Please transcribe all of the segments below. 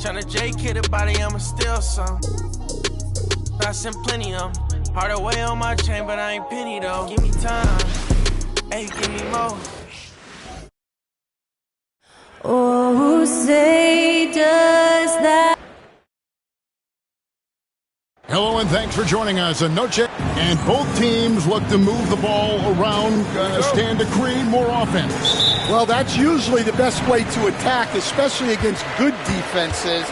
Tryna J-kid a body, I'ma steal some. I sent plenty of them. Hard away on my chain, but I ain't penny though. Give me time, hey, give me more. Oh, say does that. Hello and thanks for joining us. Anoche, and both teams look to move the ball around, stand to create more offense. Well, that's usually the best way to attack, especially against good defenses.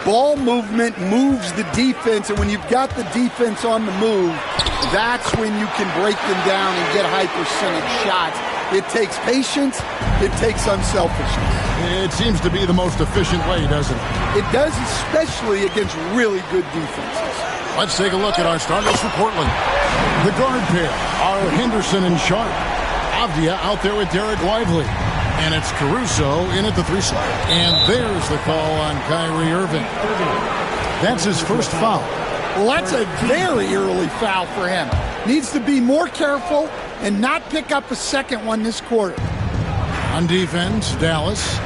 Ball movement moves the defense, and when you've got the defense on the move, that's when you can break them down and get high percentage shots. It takes patience. It takes unselfishness. It seems to be the most efficient way, doesn't it? It does, especially against really good defenses. Let's take a look at our starters for Portland. The guard pair are Henderson and Sharp. Avdia out there with Derek Lively. And it's Caruso in at the 3 slot. And there's the call on Kyrie Irving. That's his first foul. Well, that's a very early foul for him. Needs to be more careful and not pick up a second one this quarter. On defense, Dallas.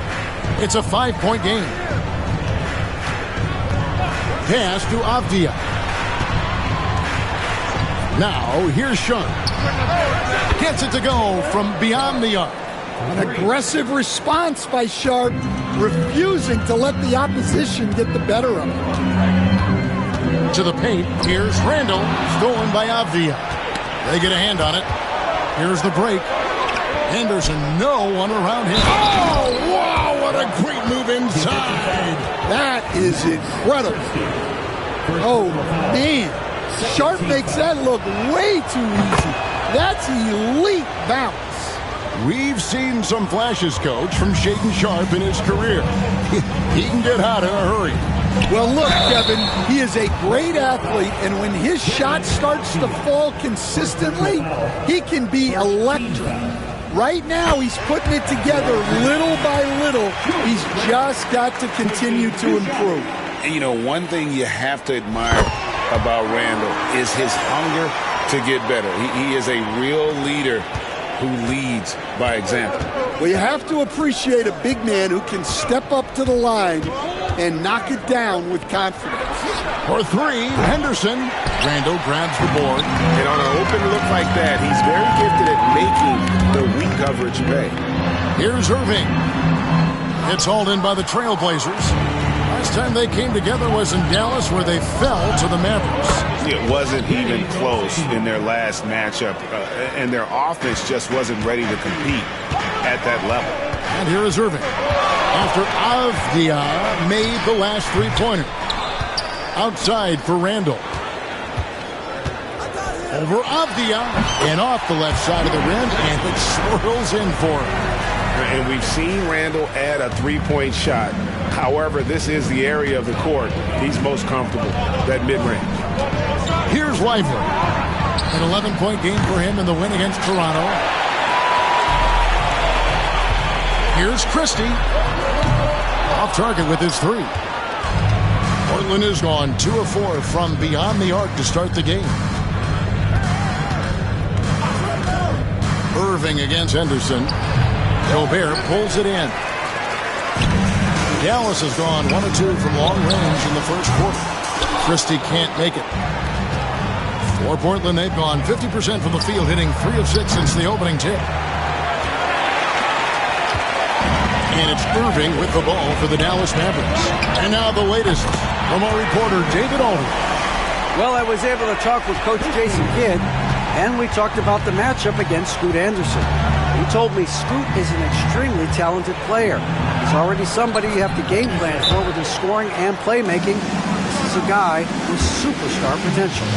It's a 5-point game. Pass to Avdia. Now, here's Sharp. Gets it to go from beyond the arc. An aggressive response by Sharp, refusing to let the opposition get the better of it. To the paint, here's Randall, stolen by Avdia. They get a hand on it. Here's the break. Henderson, no one around him. Oh, wow, what a great move inside. That is incredible. Oh, man. Sharp makes that look way too easy. That's elite bounce. We've seen some flashes, Coach, from Shaedon Sharp in his career. He can get hot in a hurry. Well, look, Kevin, he is a great athlete, and when his shot starts to fall consistently, he can be electric. Right now, he's putting it together little by little. He's just got to continue to improve. And, you know, one thing you have to admire about Randall is his hunger to get better. He is a real leader who leads by example. Well, you have to appreciate a big man who can step up to the line and knock it down with confidence. For 3, Henderson. Randall grabs the board. And on an open look like that, he's very gifted at making the weak coverage pay. Here's Irving. It's hauled in by the Trailblazers. Last time they came together was in Dallas, where they fell to the Mavericks. It wasn't even close in their last matchup, and their offense just wasn't ready to compete at that level. And here is Irving. After Avdia made the last 3-pointer. Outside for Randall. Over Avdia and off the left side of the rim, and it swirls in for him. And we've seen Randall add a 3-point shot. However, this is the area of the court he's most comfortable, that mid-range. Here's Lively. An 11-point game for him in the win against Toronto. Here's Christie. Off target with his 3. Portland has gone 2 of 4 from beyond the arc to start the game. Irving against Henderson. Gobert pulls it in. Dallas has gone 1 of 2 from long range in the first quarter. Christie can't make it. For Portland, they've gone 50% from the field, hitting 3 of 6 since the opening tip. And it's Irving with the ball for the Dallas Mavericks. And now the latest from our reporter, David Aldridge. Well, I was able to talk with Coach Jason Kidd, and we talked about the matchup against Scoot Anderson. He told me Scoot is an extremely talented player. He's already somebody you have to game plan for with his scoring and playmaking. This is a guy with superstar potential.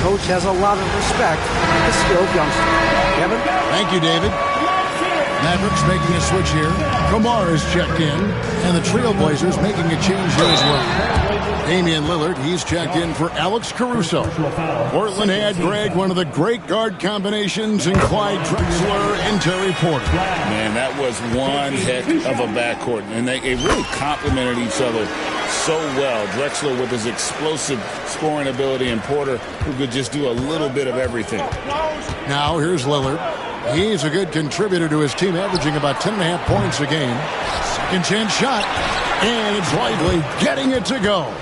Coach has a lot of respect for the skilled youngster. Kevin? Thank you, David. Mavericks making a switch here. Kamar is checked in, and the Trailblazers making a change here as well. Damian Lillard, he's checked in for Alex Caruso. Portland had Greg, one of the great guard combinations, and Clyde Drexler and Terry Porter. Man, that was one heck of a backcourt, and they really complemented each other so well. Drexler with his explosive scoring ability, and Porter who could just do a little bit of everything. Now here's Lillard. He's a good contributor to his team, averaging about 10.5 points a game. Second chance shot. And it's Lively getting it to go.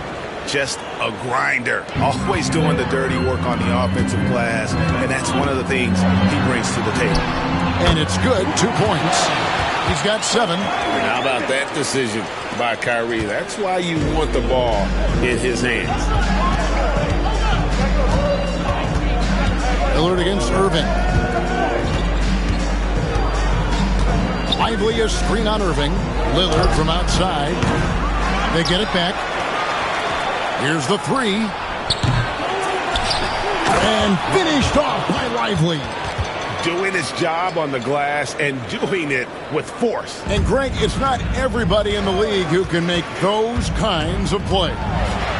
Just a grinder. Always doing the dirty work on the offensive glass. And that's one of the things he brings to the table. And it's good. 2 points. He's got 7. How about that decision by Kyrie? That's why you want the ball in his hands. Lillard against Irving. Lively a screen on Irving. Lillard from outside. They get it back. Here's the 3. And finished off by Lively. Doing his job on the glass and doing it with force. And Greg, it's not everybody in the league who can make those kinds of plays.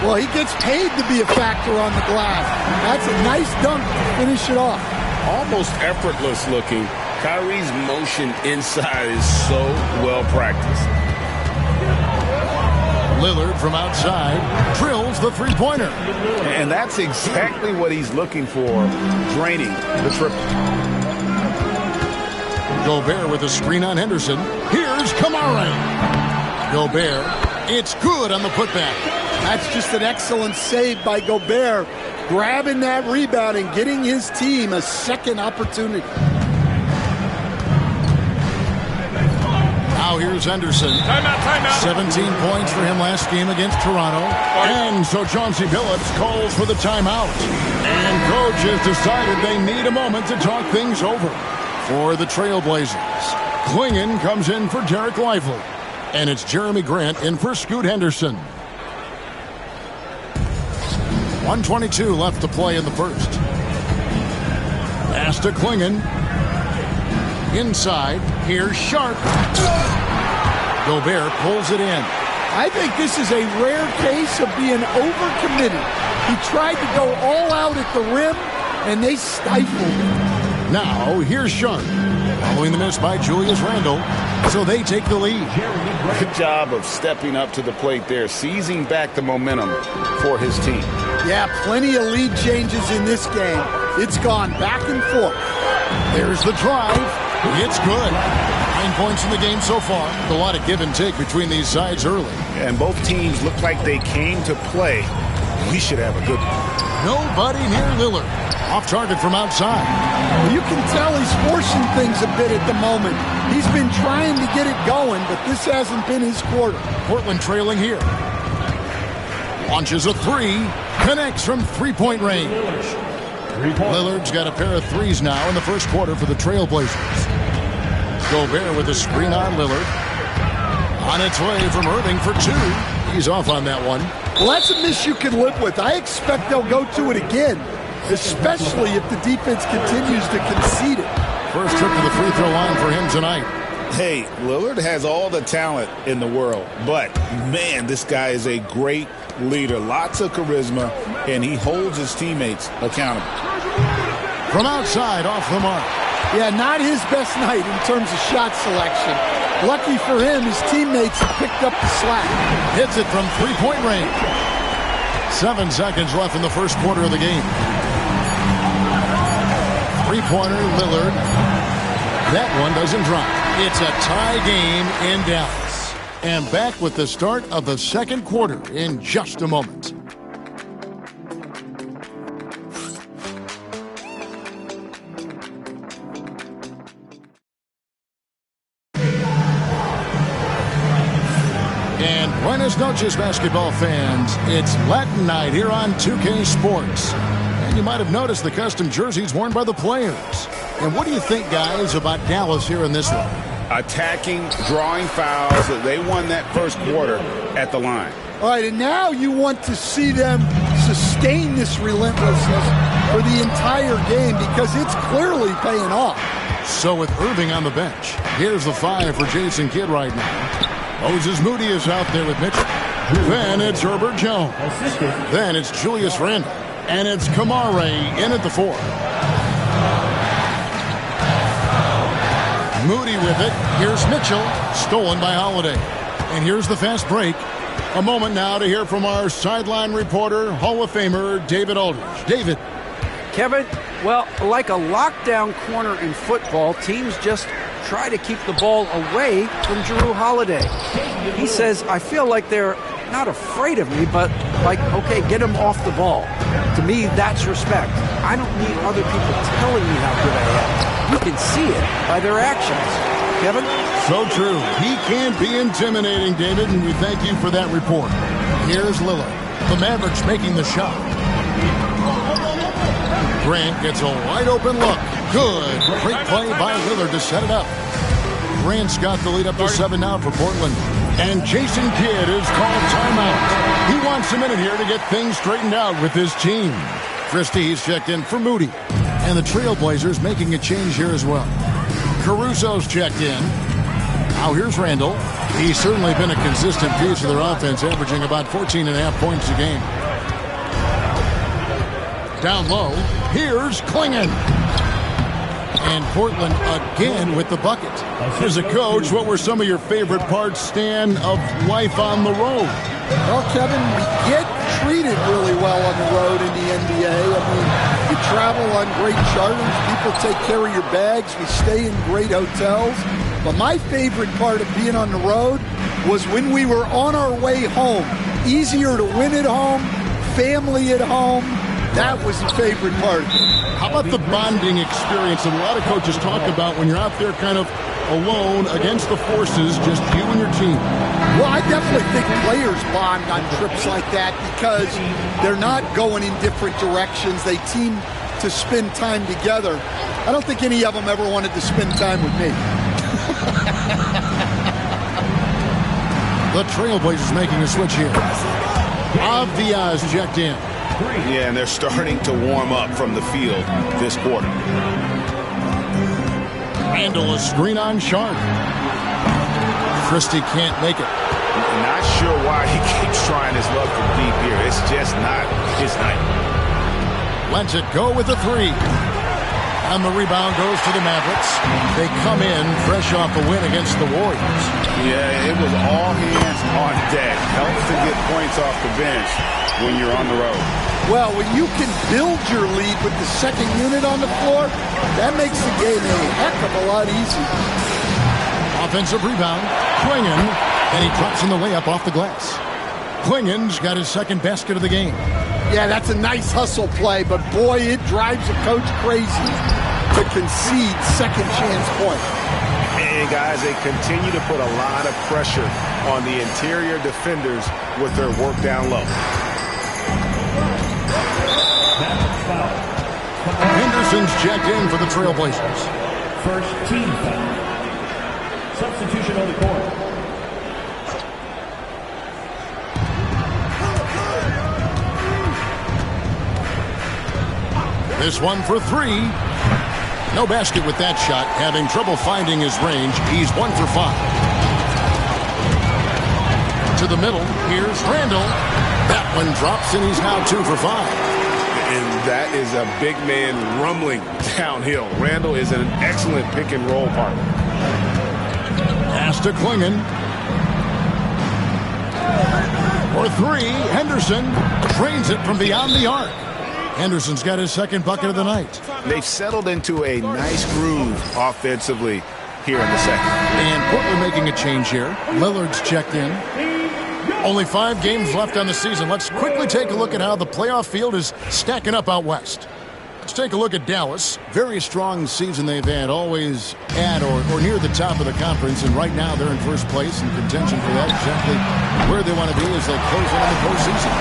Well, he gets paid to be a factor on the glass. That's a nice dunk to finish it off. Almost effortless looking. Kyrie's motion inside is so well practiced. Lillard from outside drills the three-pointer. And that's exactly what he's looking for, draining the triple. Gobert with a screen on Henderson. Here's Kamara. Gobert, it's good on the putback. That's just an excellent save by Gobert, grabbing that rebound and getting his team a second opportunity. Now here's Henderson. Timeout. 17 points for him last game against Toronto. And so Chauncey Billups calls for the timeout. And coach has decided they need a moment to talk things over. For the Trailblazers, Klingon comes in for Derek Lively. And it's Jeremy Grant in for Scoot Henderson. 1:22 left to play in the first. Pass to Klingon. Inside, here's Sharp. Gobert pulls it in. I think this is a rare case of being overcommitted. He tried to go all out at the rim, and they stifled him. Now, here's Sharp. Following the miss by Julius Randle, so they take the lead. Good job of stepping up to the plate there, seizing back the momentum for his team. Yeah, plenty of lead changes in this game. It's gone back and forth. There's the drive. It's good. 9 points in the game so far. A lot of give and take between these sides early. And both teams look like they came to play. We should have a good one. Nobody near Lillard. Off target from outside. You can tell he's forcing things a bit at the moment. He's been trying to get it going, but this hasn't been his quarter. Portland trailing here. Launches a 3. Connects from three-point range. Lillard's got a pair of threes now in the first quarter for the Trailblazers. Gobert with a screen on Lillard. On its way from Irving for 2. He's off on that one. Well, that's a miss you can live with. I expect they'll go to it again, especially if the defense continues to concede it. First trip to the free throw line for him tonight. Hey, Lillard has all the talent in the world, but, man, this guy is a great leader. Lots of charisma, and he holds his teammates accountable. From outside, off the mark. Yeah, not his best night in terms of shot selection. Lucky for him, his teammates have picked up the slack. Hits it from three-point range. 7 seconds left in the first quarter of the game. Three-pointer, Lillard. That one doesn't drop. It's a tie game in Dallas. And back with the start of the second quarter in just a moment. And buenas noches, basketball fans. It's Latin night here on 2K Sports. And you might have noticed the custom jerseys worn by the players. And what do you think, guys, about Dallas here in this one? Attacking, drawing fouls. They won that first quarter at the line. All right, and now you want to see them sustain this relentlessness for the entire game because it's clearly paying off. So with Irving on the bench, here's the 5 for Jason Kidd right now. Moses Moody is out there with Mitchell. Then it's Herbert Jones. Then it's Julius Randle. And it's Kamara in at the 4. Moody with it. Here's Mitchell. Stolen by Holiday. And here's the fast break. A moment now to hear from our sideline reporter, Hall of Famer David Aldridge. David. Kevin, well, like a lockdown corner in football, teams just try to keep the ball away from Jrue Holiday. He says, I feel like they're not afraid of me, but like, okay, get him off the ball. To me, that's respect. I don't need other people telling me how good I am. You can see it by their actions. Kevin? So true. He can be intimidating, David, and we thank you for that report. Here's Lillard. The Mavericks making the shot. Grant gets a wide open look. Good. Great play by Lillard to set it up. Grant's got the lead up to 7 now for Portland. And Jason Kidd is called timeout. He wants a minute here to get things straightened out with his team. Christie's checked in for Moody. And the Trailblazers making a change here as well. Caruso's checked in. Now here's Randall. He's certainly been a consistent piece of their offense, averaging about 14.5 points a game. Down low, here's Klingon. And Portland again with the bucket. As a coach, what were some of your favorite parts, Stan, of life on the road? Well, Kevin, we get treated really well on the road in the NBA. I mean, you travel on great charters. People take care of your bags. We stay in great hotels. But my favorite part of being on the road was when we were on our way home. Easier to win at home, family at home. That was the favorite part. How about the bonding experience that a lot of coaches talk about when you're out there kind of alone against the forces, just you and your team? Well, I definitely think players bond on trips like that because they're not going in different directions. They team to spend time together. I don't think any of them ever wanted to spend time with me. The Trailblazers making a switch here. Avdia's checked in. Yeah, and they're starting to warm up from the field this quarter. Randall, a screen on Sharp. Christie can't make it. Not sure why he keeps trying his luck from deep here. It's just not his night. Lets it go with the 3. And the rebound goes to the Mavericks. They come in fresh off a win against the Warriors. Yeah, it was all hands on deck. Helps to get points off the bench when you're on the road. Well, when you can build your lead with the second unit on the floor, that makes the game a heck of a lot easier. Offensive rebound. Klingon, and he drops in the layup off the glass. Klingon's got his second basket of the game. Yeah, that's a nice hustle play, but boy, it drives a coach crazy to concede second chance point. And guys, they continue to put a lot of pressure on the interior defenders with their work down low. Henderson's checked in for the Trailblazers. First team foul. Substitution on the court. This one for 3. No basket with that shot. Having trouble finding his range. He's 1 for 5. To the middle. Here's Randall. That one drops, and he's now 2 for 5. And that is a big man rumbling downhill. Randall is an excellent pick-and-roll partner. Pass to Klingon. For 3, Henderson drains it from beyond the arc. Henderson's got his second bucket of the night. They've settled into a nice groove offensively here in the second. And Portland making a change here. Lillard's checked in. Only 5 games left on the season. Let's quickly take a look at how the playoff field is stacking up out west. Let's take a look at Dallas. Very strong season they've had, always at or near the top of the conference, and right now they're in first place in contention for that, exactly where they want to be as they close in on the postseason.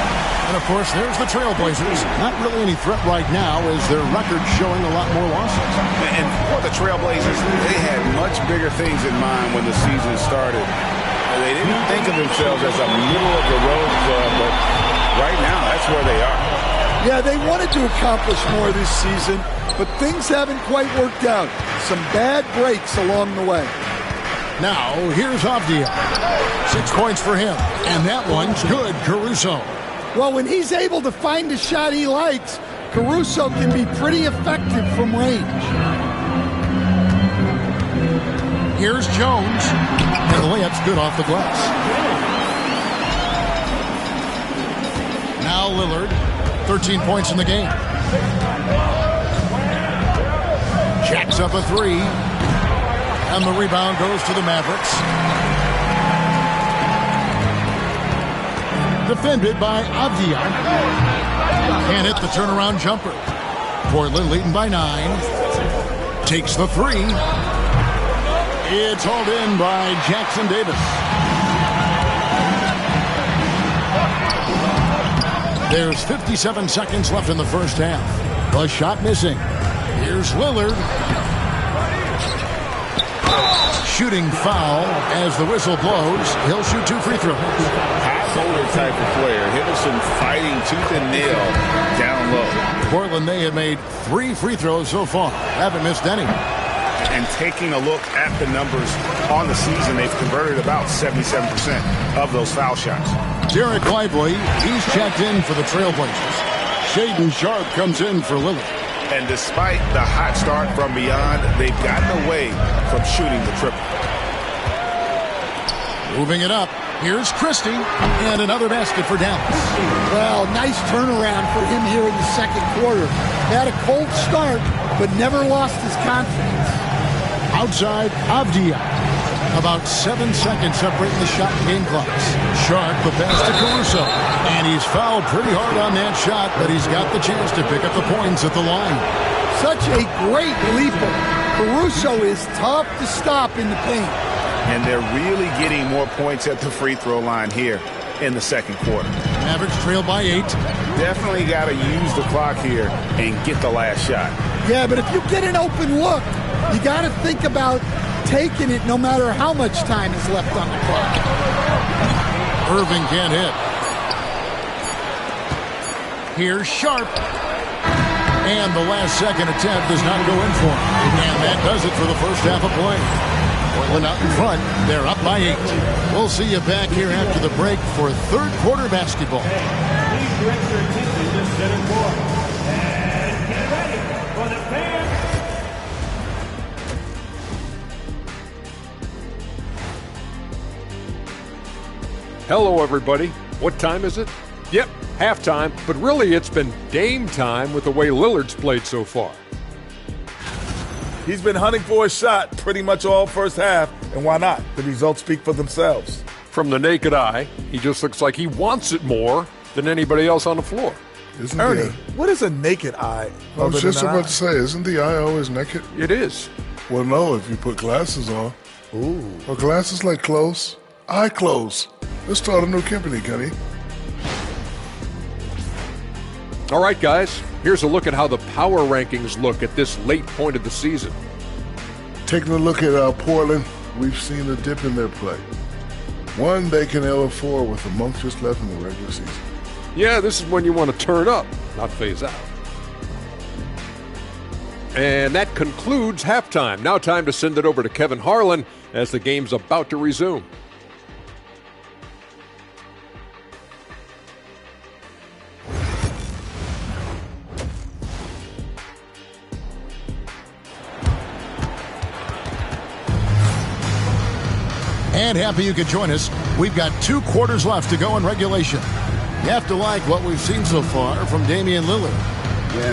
And, of course, there's the Trailblazers. Not really any threat right now as their record showing a lot more losses. And for the Trailblazers, they had much bigger things in mind when the season started. They didn't think of themselves as a middle-of-the-road club, but right now that's where they are. Yeah, they wanted to accomplish more this season, but things haven't quite worked out. Some bad breaks along the way. Now, here's Avdia. 6 points for him, and that one's good, Caruso. Well, when he's able to find a shot he likes, Caruso can be pretty effective from range. Here's Jones, and the layup's good off the glass. Now Lillard, 13 points in the game. Jacks up a 3. And the rebound goes to the Mavericks. Defended by Avdia. Can't hit the turnaround jumper. Portland leading by 9. Takes the 3. It's hauled in by Jackson Davis. There's 57 seconds left in the first half. The shot missing. Here's Lillard. Shooting foul as the whistle blows. He'll shoot 2 free throws. High-motor type of player. Henderson fighting tooth and nail down low. Portland, they have made 3 free throws so far. Haven't missed any. And taking a look at the numbers on the season, they've converted about 77% of those foul shots. Derek Lively, he's checked in for the Trailblazers. Shaedon Sharpe comes in for Lillard. And despite the hot start from beyond, they've gotten away from shooting the triple. Moving it up. Here's Christie, and another basket for Dallas. Well, nice turnaround for him here in the second quarter. Had a cold start, but never lost his confidence. Outside, Avdia. About 7 seconds separating the shot and game clocks. Sharp, the pass to Caruso. And he's fouled pretty hard on that shot, but he's got the chance to pick up the points at the line. Such a great leaper. Caruso is tough to stop in the paint. And they're really getting more points at the free throw line here in the second quarter. Mavericks trail by 8. Definitely got to use the clock here and get the last shot. Yeah, but if you get an open look, you got to think about taking it no matter how much time is left on the clock. Irving can't hit. Here's Sharp. And the last second attempt does not go in for him. And that does it for the first half of play. Portland out in front. They're up by 8. We'll see you back here after the break for third quarter basketball. Please direct your attention to center court. And get ready for the fans. Hello, everybody. What time is it? Yep, halftime, but really it's been Dame time with the way Lillard's played so far. He's been hunting for a shot pretty much all first half, and why not? The results speak for themselves. From the naked eye, he just looks like he wants it more than anybody else on the floor. Ernie, what is a naked eye? I was just about to say, isn't the eye always naked? It is. Well, no, if you put glasses on. Ooh. Are glasses like clothes? Eye clothes. Let's start a new company, Kenny. All right, guys, here's a look at how the power rankings look at this late point of the season. Taking a look at Portland, we've seen a dip in their play. One they can ill afford with a month just left in the regular season. Yeah, this is when you want to turn up, not phase out. And that concludes halftime. Now time to send it over to Kevin Harlan as the game's about to resume. And happy you could join us. We've got 2 quarters left to go in regulation. You have to like what we've seen so far from Damian Lillard.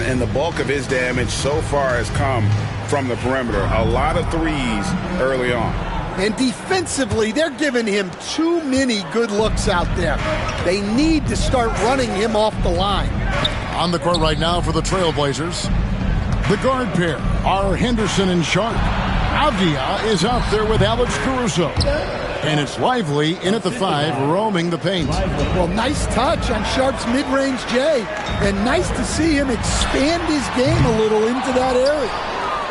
And the bulk of his damage so far has come from the perimeter. A lot of threes early on. And defensively, they're giving him too many good looks out there. They need to start running him off the line. On the court right now for the Trailblazers, the guard pair are Henderson and Sharp. Avdia is out there with Alex Caruso. And it's Lively in at the 5, roaming the paint. Well, nice touch on Sharp's mid-range J. And nice to see him expand his game a little into that area.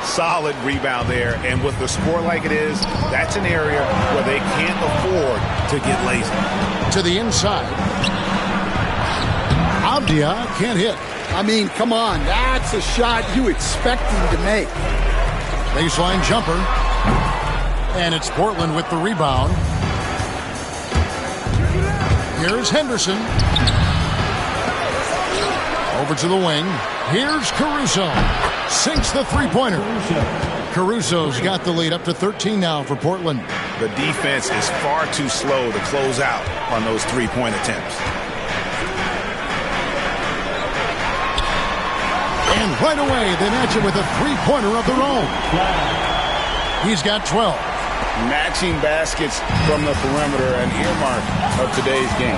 Solid rebound there. And with the score like it is, that's an area where they can't afford to get lazy. To the inside. Avdia can't hit. I mean, come on. That's a shot you expect him to make. Baseline jumper. And it's Portland with the rebound. Here's Henderson. Over to the wing. Here's Caruso. Sinks the three-pointer. Caruso's got the lead up to 13 now for Portland. The defense is far too slow to close out on those three-point attempts. And right away, they match it with a three-pointer of their own. He's got 12. matching baskets from the perimeter, an earmark of today's game.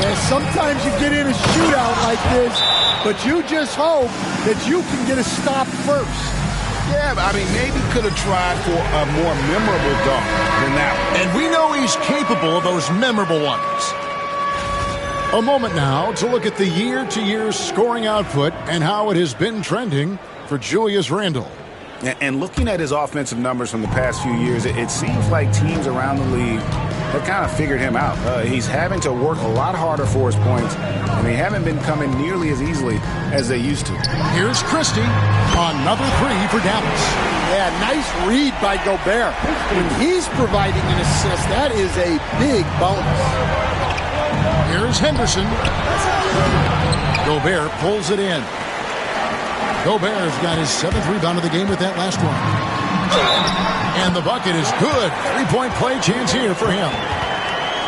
Yeah, sometimes you get in a shootout like this, but you just hope that you can get a stop first. Yeah, I mean, maybe could have tried for a more memorable dunk than that one. And we know he's capable of those memorable ones. A moment now to look at the year-to-year scoring output and how it has been trending for Julius Randle. And looking at his offensive numbers from the past few years, it seems like teams around the league have kind of figured him out. He's having to work a lot harder for his points, and they haven't been coming nearly as easily as they used to. Here's Christie. Another three for Dallas. Yeah, nice read by Gobert. When he's providing an assist, that is a big bonus. Here's Henderson. Gobert pulls it in. Gobert's got his 7th rebound of the game with that last one. And the bucket is good. 3-point play chance here for him.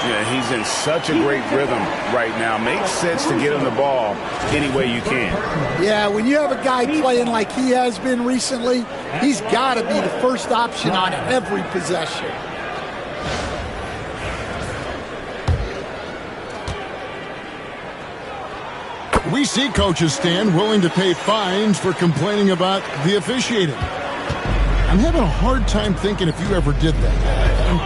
Yeah, he's in such a great rhythm right now. Makes sense to get him the ball any way you can. Yeah, when you have a guy playing like he has been recently, he's got to be the first option on every possession. We see coaches stand willing to pay fines for complaining about the officiating. I'm having a hard time thinking if you ever did that. I'm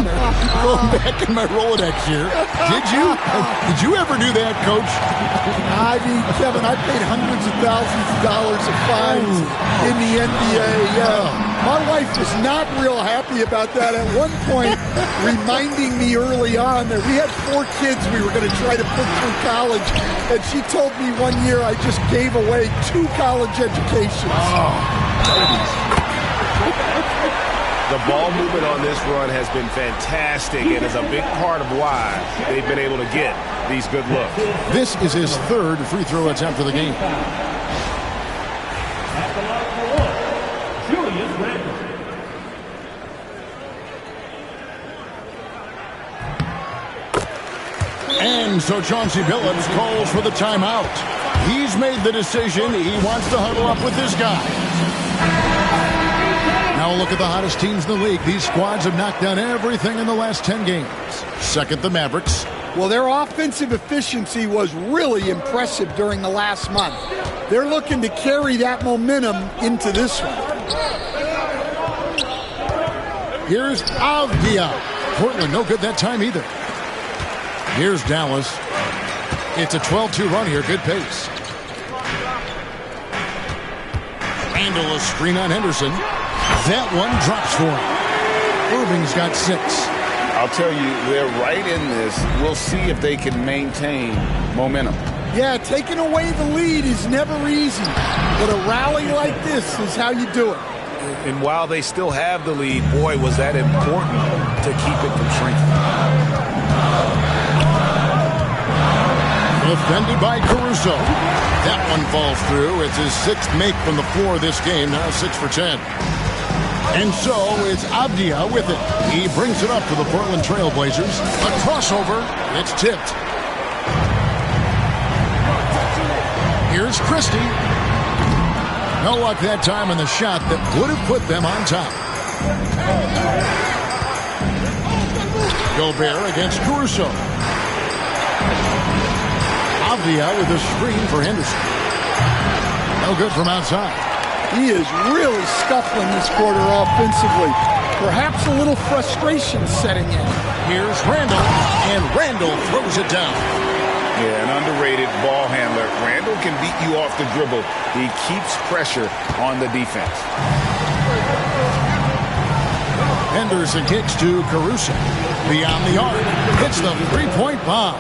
going back in my Rolodex here. Did you? Did you ever do that, Coach? I mean, Kevin, I paid hundreds of thousands of dollars of fines in the NBA. My wife was not real happy about that at one point, reminding me early on that we had 4 kids we were going to try to put through college, and she told me one year I just gave away 2 college educations. The ball movement on this run has been fantastic and is a big part of why they've been able to get these good looks. This is his 3rd free throw attempt of the game. At the line for one, Julius Randle. And so Chauncey Billups calls for the timeout. He's made the decision. He wants to huddle up with his guys. Now look at the hottest teams in the league. These squads have knocked down everything in the last 10 games. Second, the Mavericks. Well, their offensive efficiency was really impressive during the last month. They're looking to carry that momentum into this one. Here's Avdia. Portland, no good that time either. Here's Dallas. It's a 12-2 run here. Good pace. Randle, a screen on Henderson. That one drops for him. Irving's got 6. I'll tell you, they're right in this. We'll see if they can maintain momentum. Yeah, taking away the lead is never easy, but a rally like this is how you do it. And while they still have the lead, boy, was that important to keep it from shrinking. Defended by Caruso. That one falls through. It's his 6th make from the floor this game, now 6 for 10. And so it's Avdia with it. He brings it up for the Portland Trail Blazers. A crossover. It's tipped. Here's Christie. No luck that time on the shot that would have put them on top. Gobert against Caruso. Avdia with a screen for Henderson. No good from outside. He is really scuffling this quarter offensively. Perhaps a little frustration setting in. Here's Randle, and Randle throws it down. Yeah, an underrated ball handler. Randle can beat you off the dribble. He keeps pressure on the defense. Henderson kicks to Caruso. Beyond the arc. Hits the 3-point bomb.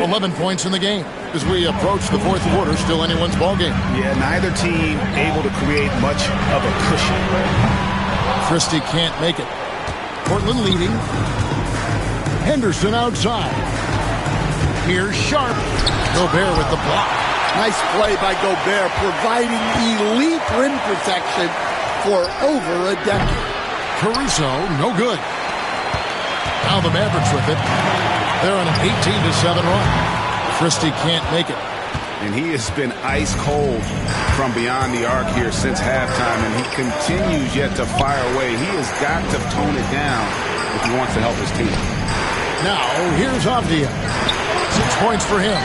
11 points in the game. As we approach the 4th quarter, still anyone's ball game. Yeah, neither team able to create much of a cushion. Christie can't make it. Portland leading. Henderson outside. Here's Sharp. Gobert with the block. Nice play by Gobert, providing elite rim protection for over a decade. Caruso, no good. Now the Mavericks with it. They're on an 18-7 run. Christie can't make it. and he has been ice cold from beyond the arc here since halftime, and he continues yet to fire away. He has got to tone it down if he wants to help his team. Now, here's Avdia. 6 points for him.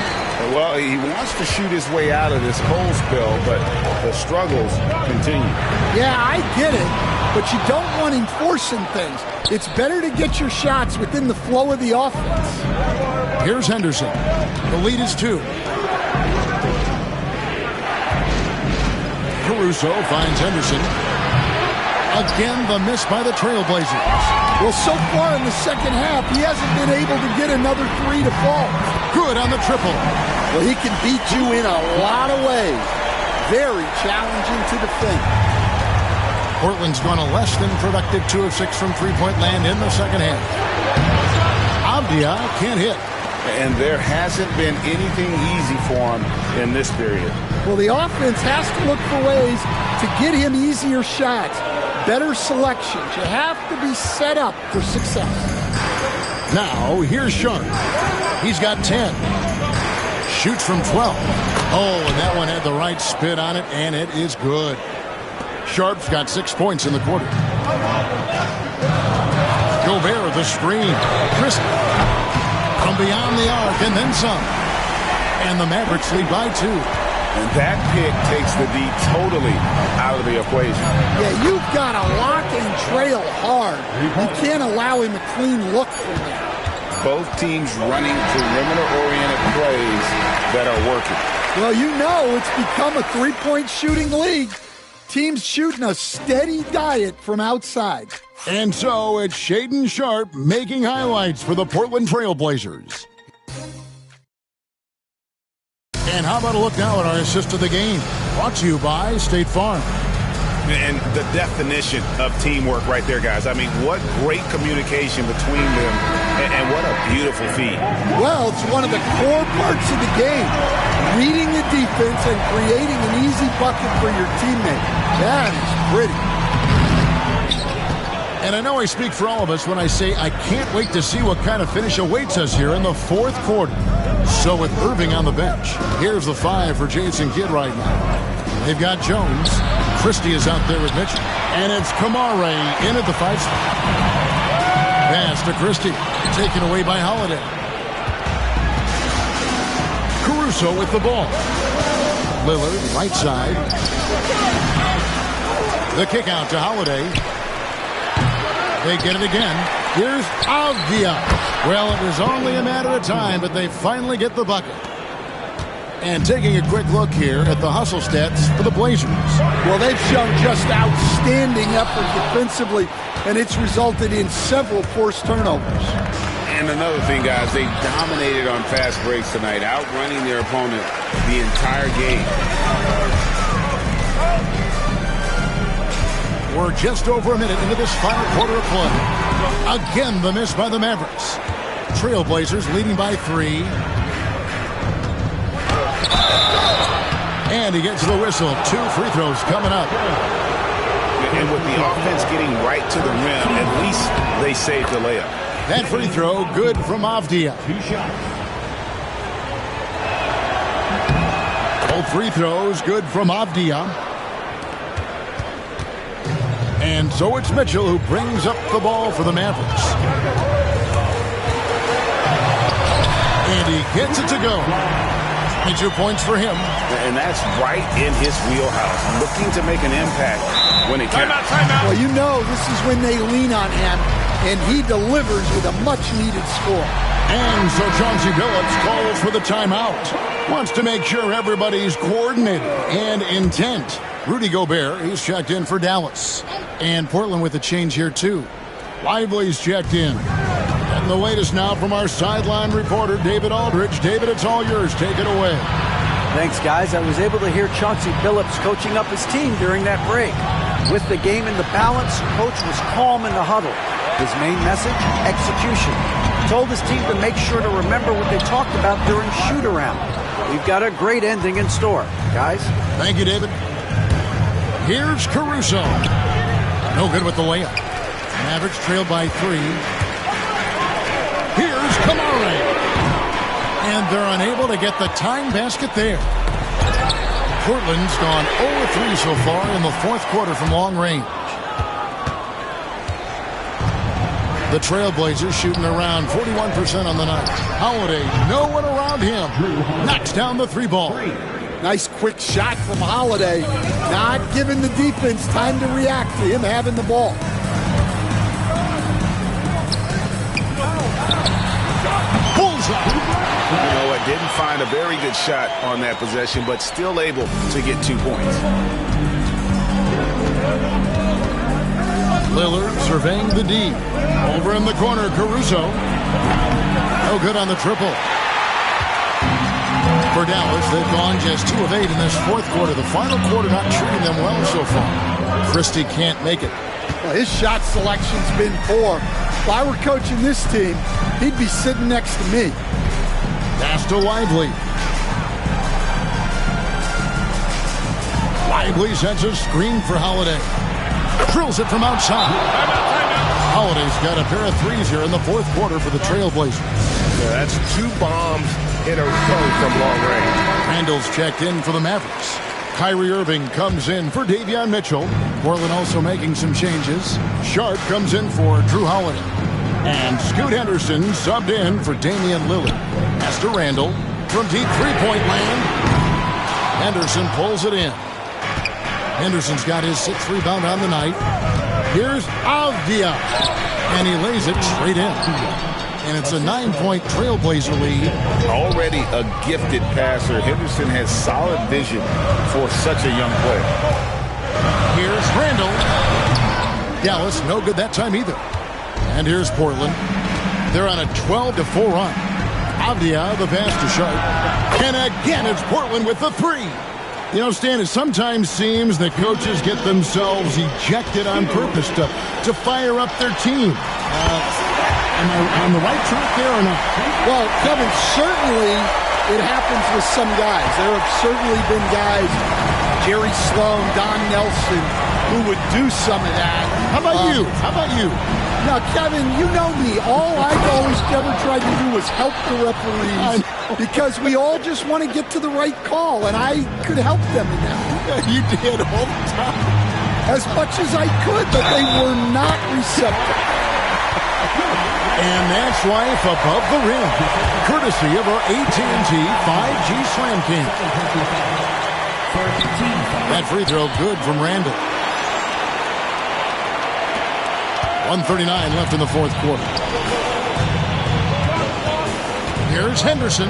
Well, he wants to shoot his way out of this cold spell, but the struggles continue. Yeah, I get it, but you don't want him forcing things. It's better to get your shots within the flow of the offense. Here's Henderson. The lead is 2. Caruso finds Henderson. Again, the miss by the Trailblazers. Well, so far in the second half, he hasn't been able to get another 3 to fall. Good on the triple. Well, he can beat you in a lot of ways. Very challenging to defend. Portland's gone a less than productive 2 of 6 from three-point land in the second half. Avdia can't hit. And there hasn't been anything easy for him in this period. Well, the offense has to look for ways to get him easier shots, better selections. You have to be set up for success. Now, here's Sharp. He's got 10. Shoots from 12. Oh, and that one had the right spin on it, and it is good. Sharp's got 6 points in the quarter. Gobert, the screen. Christie from beyond the arc, and then some. And the Mavericks lead by 2. And that pick takes the D totally out of the equation. Yeah, you've got to lock and trail hard. You can't allow him a clean look from there. Both teams running perimeter-oriented plays that are working. Well, you know it's become a three-point shooting league. Teams shooting a steady diet from outside. And so it's Shaedon Sharpe making highlights for the Portland Trailblazers. And how about a look now at our assist of the game? Brought to you by State Farm. And the definition of teamwork right there, guys. I mean, what great communication between them, and what a beautiful feed. Well, it's one of the core parts of the game. Reading the defense and creating an easy bucket for your teammate. That is pretty. And I know I speak for all of us when I say I can't wait to see what kind of finish awaits us here in the fourth quarter. So with Irving on the bench, here's the 5 for Jason Kidd right now. They've got Jones. Christie is out there with Mitchell. And it's Kamare in at the 5 spot. Pass to Christie. Taken away by Holiday. Caruso with the ball. Lillard, right side. The kick out to Holiday. They get it again. Here's Avdia. Well, it was only a matter of time, but they finally get the bucket. And taking a quick look here at the hustle stats for the Blazers. Well, they've shown just outstanding effort defensively, and it's resulted in several forced turnovers. And another thing, guys, they dominated on fast breaks tonight, outrunning their opponent the entire game. We're just over a minute into this final quarter of play. Again, the miss by the Mavericks. Trailblazers leading by 3. And he gets the whistle. 2 free throws coming up. And with the offense getting right to the rim, at least they saved the layup. That free throw good from Avdia. Both free throws good from Avdia. And so it's Mitchell who brings up the ball for the Mavericks. And he gets it to go. 22 points for him. And that's right in his wheelhouse. Looking to make an impact when it counts. Timeout. Well, you know this is when they lean on him, and he delivers with a much-needed score. And so Chauncey Billups calls for the timeout. Wants to make sure everybody's coordinated and intent. Rudy Gobert, he's checked in for Dallas. And Portland with a change here, too. Lively's checked in. And the latest now from our sideline reporter, David Aldridge. David, it's all yours. Take it away. Thanks, guys. I was able to hear Chauncey Billups coaching up his team during that break. With the game in the balance, Coach was calm in the huddle. His main message, execution. He told his team to make sure to remember what they talked about during shoot-around. We've got a great ending in store, guys. Thank you, David. Here's Caruso. No good with the layup. Mavericks trailed by 3. Here's Kamare. And they're unable to get the tying basket there. Portland's gone 0-3 so far in the fourth quarter from long range. The Trailblazers shooting around 41% on the night. Holiday, no one around him. Knocks down the three ball. Nice quick shot from Holiday. Not giving the defense time to react to him having the ball. You know what? Didn't find a very good shot on that possession, but still able to get 2 points. Lillard surveying the D. Over in the corner, Caruso. No good on the triple. For Dallas, they've gone just 2 of 8 in this fourth quarter. The final quarter not treating them well so far. Christie can't make it. Well, his shot selection's been poor. If I were coaching this team, he'd be sitting next to me. Pass to Lively. Lively sends a screen for Holiday. Drills it from outside. Holiday's got a pair of threes here in the fourth quarter for the Trailblazers. Yeah, that's 2 bombs in a row from long range. Randall's checked in for the Mavericks. Kyrie Irving comes in for Davion Mitchell. Portland also making some changes. Sharp comes in for Drew Holiday. And Scoot Henderson subbed in for Damian Lillard. Pass to Randall from deep three-point land. Henderson pulls it in. Henderson's got his 6th rebound on the night. Here's Avdia. And he lays it straight in. And it's a 9-point Trailblazer lead. Already a gifted passer, Henderson has solid vision for such a young player. Here's Randall. Dallas, no good that time either. And here's Portland. They're on a 12-4 run. Avdia, the pass to Sharp. And again, it's Portland with the 3. You know, Stan, it sometimes seems that coaches get themselves ejected on purpose to fire up their team. Am I on the right track there or not? Well, Kevin, certainly it happens with some guys. There have certainly been guys, Jerry Sloan, Don Nelson, who would do some of that. How about you? How about you? Now, Kevin, you know me. All I've always ever tried to do was help the referees because we all just want to get to the right call, and I could help them in that. You did all the time. As much as I could, but they were not receptive. And that's life above the rim, courtesy of our AT&T 5G Slam King. That free throw good from Randall. 1:39 left in the fourth quarter. Here's Henderson.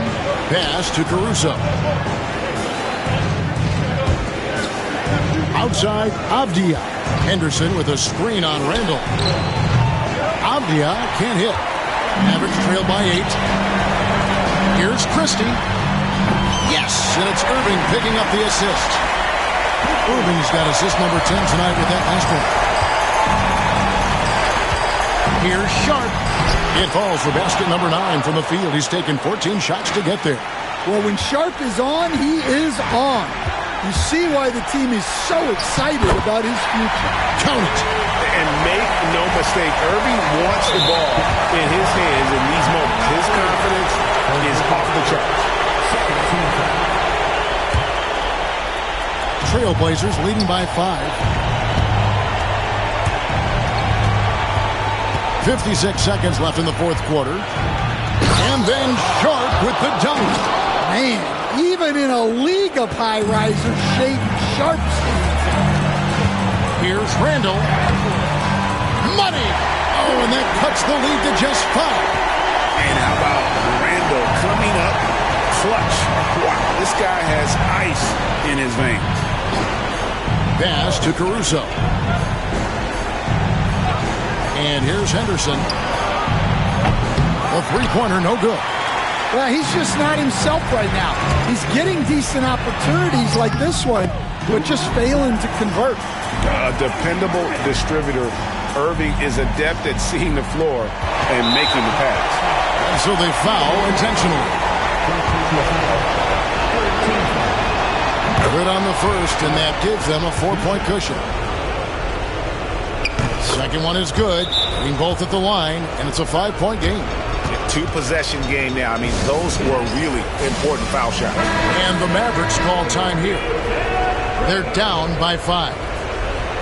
Pass to Caruso. Outside, Avdia. Henderson with a screen on Randall. Avdia can't hit. Mavericks trail by 8. Here's Christie. Yes, and it's Irving picking up the assist. Irving's got assist number 10 tonight with that last one. Here's Sharp. It falls for basket number 9 from the field. He's taken 14 shots to get there. Well, when Sharp is on, he is on. You see why the team is so excited about his future. Count it. And make no mistake, Irving wants the ball in his hands in these moments. His confidence is off the charts. Trailblazers leading by 5. 56 seconds left in the fourth quarter. And then Sharp with the dunk. Man, even in a league of high risers, Shaden Sharp stands out. Here's Randall. Money! Oh, and that cuts the lead to just 5. And how about Randall coming up clutch? Wow, this guy has ice in his veins. Pass to Caruso. And here's Henderson. A three-pointer, no good. Well, he's just not himself right now. He's getting decent opportunities like this one, but just failing to convert. A dependable distributor. Irving is adept at seeing the floor and making the pass. And so they foul intentionally. Good on the first, and that gives them a 4-point cushion. Second one is good. Hitting both at the line, and it's a 5-point game. two-possession game now. I mean, those were really important foul shots. And the Mavericks call time here. They're down by 5.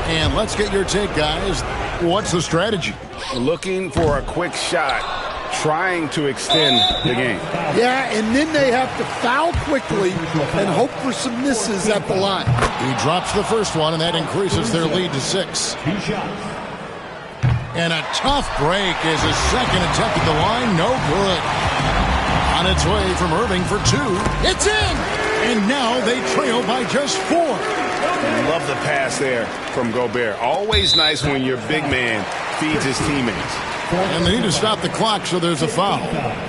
And let's get your take, guys. What's the strategy? Looking for a quick shot, trying to extend the game. Yeah, and then they have to foul quickly and hope for some misses at the line. He drops the first one, and that increases their lead to 6. And a tough break is his second attempt at the line. No good. On its way from Irving for 2. It's in! And now they trail by just 4. Love the pass there from Gobert. Always nice when your big man feeds his teammates. And they need to stop the clock, so there's a foul.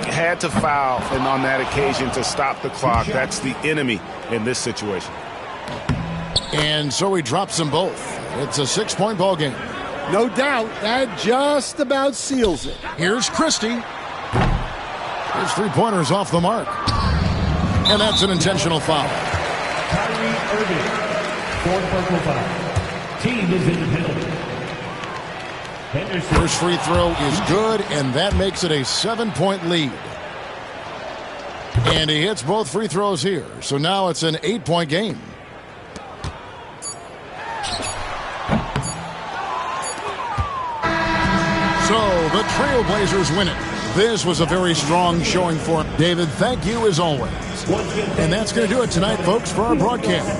Had to foul, and on that occasion to stop the clock. That's the enemy in this situation. And so he drops them both. It's a 6-point ball game. No doubt, that just about seals it. Here's Christie. His three-pointer's off the mark. And that's an intentional foul. Kyrie Irving, 4th personal foul. Team is in the penalty. Henderson. First free throw is good, and that makes it a 7-point lead. And he hits both free throws here. So now it's an 8-point game. So the Trailblazers win it. This was a very strong showing for him. David, thank you as always. And that's going to do it tonight, folks, for our broadcast.